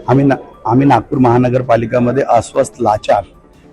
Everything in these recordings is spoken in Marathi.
आम्ही नागपूर महानगरपालिकामध्ये अस्वस्थ, लाचार,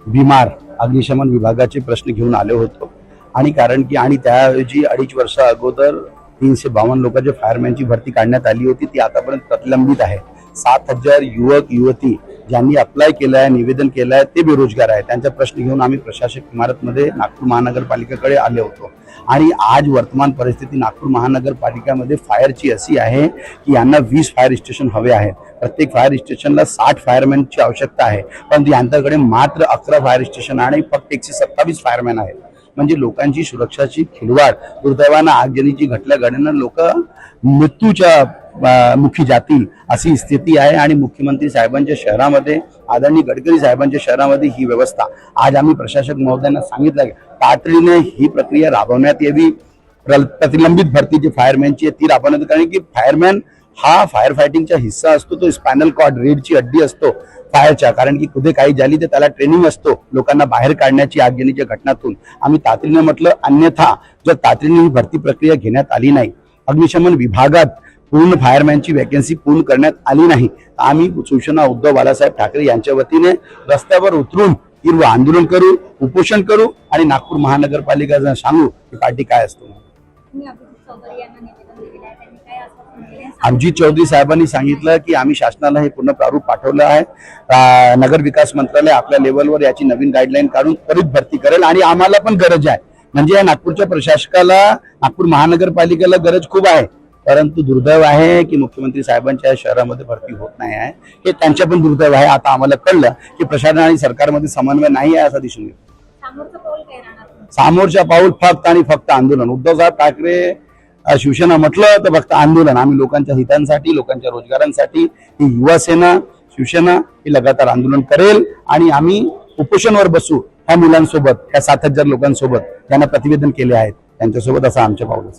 बीमार अग्निशमन विभागाचे प्रश्न घेऊन आलो होतो आणि कारण की आणि त्याऐवजी 2.5 वर्ष अगोदर 352 लोकांच्या फायरमॅनची भरती काढण्यात आली होती, ती आतापर्यंत प्रलंबित आहे। 7000 युवक युवती ज्यांनी अप्लाय केलं आहे, निवेदन केलं आहे, ते बेरोजगार आहेत। त्यांचा प्रश्न घेऊन आम्ही प्रशासक इमारतमध्ये नागपूर महानगरपालिकेकडे आले होतो आणि आज वर्तमान परिस्थिती नागपूर महानगरपालिकेमध्ये फायरची अशी आहे की यांना 20 फायर स्टेशन हवे आहेत। प्रत्येक फायर स्टेशनला 60 फायरमॅनची आवश्यकता आहे, पण यांच्याकडे मात्र 11 फायर स्टेशन आणि फक्त 127 फायरमॅन आहेत। म्हणजे लोकांची सुरक्षाची खिलवाड, दुर्दैवानं आगजनीची घटल्यानं लोक मृत्यूच्या मुखी जातील अशी स्थिती आहे आणि मुख्यमंत्री साहेबांच्या शहरामध्ये, आदरणीय गडकरी साहेबांच्या शहरामध्ये ही व्यवस्था आज आम्ही प्रशासक महोदयांना सांगितलं की तातडीने ही प्रक्रिया राबवण्यात यावी। प्रतिलंबित भरती जी फायरमॅनची ती राबवण्यात, कारण की फायरमॅन हा फायर फायटिंगचा हिस्सा असतो, तो स्पायनल कॉर्ड, रीडची हड्डी असतो फायरच्या, कारण की कुठे काही झाली तर त्याला ट्रेनिंग असतो लोकांना बाहेर काढण्याची आगजनीच्या घटनातून। आम्ही तातडीने म्हटलं, अन्यथा जर तातडीने ही भरती प्रक्रिया घेण्यात आली नाही, अग्निशमन विभागात पूर्ण फायरमॅनची वॅकन्सी पूर्ण करण्यात आली नाही, आम्ही शिवसेना उद्धव बाळासाहेब ठाकरे यांच्या वतीने रस्त्यावर उतरून तीव्र आंदोलन करू, उपोषण करू आणि नागपूर महानगरपालिकेला सांगू की पार्टी काय असतो। अभिजित चौधरी साहेबांनी सांगितलं की आम्ही शासनाला हे पूर्ण प्रारूप पाठवलं आहे। नगर विकास मंत्रालय आपल्या लेवलवर याची नवीन गाईडलाईन काढून त्वरित भरती करेल आणि आम्हाला पण गरज आहे, म्हणजे या नागपूरच्या प्रशासकाला, नागपूर महानगरपालिकेला गरज खूप आहे, परंतु दुर्दैव आहे की मुख्यमंत्री साहेबांच्या शहरामध्ये भरती होत नाही आहे, हे त्यांच्या पण दुर्दैव आहे। आता आम्हाला कळलं की प्रशासन आणि सरकारमध्ये समन्वय नाही आहे असं दिसून येतं। समोरच्या पाऊल फक्त आणि फक्त आंदोलन। उद्धव साहेब ठाकरे शिवसेना म्हटलं तर फक्त आंदोलन। आम्ही लोकांच्या हितांसाठी, लोकांच्या रोजगारांसाठी ही युवा सेना शिवसेना ही लगातार आंदोलन करेल आणि आम्ही उपोषणावर बसू ह्या मुलांसोबत, ह्या 7000 लोकांसोबत ज्यांना प्रतिवेदन केले आहेत त्यांच्यासोबत, असं आमच्या पाऊल असेल।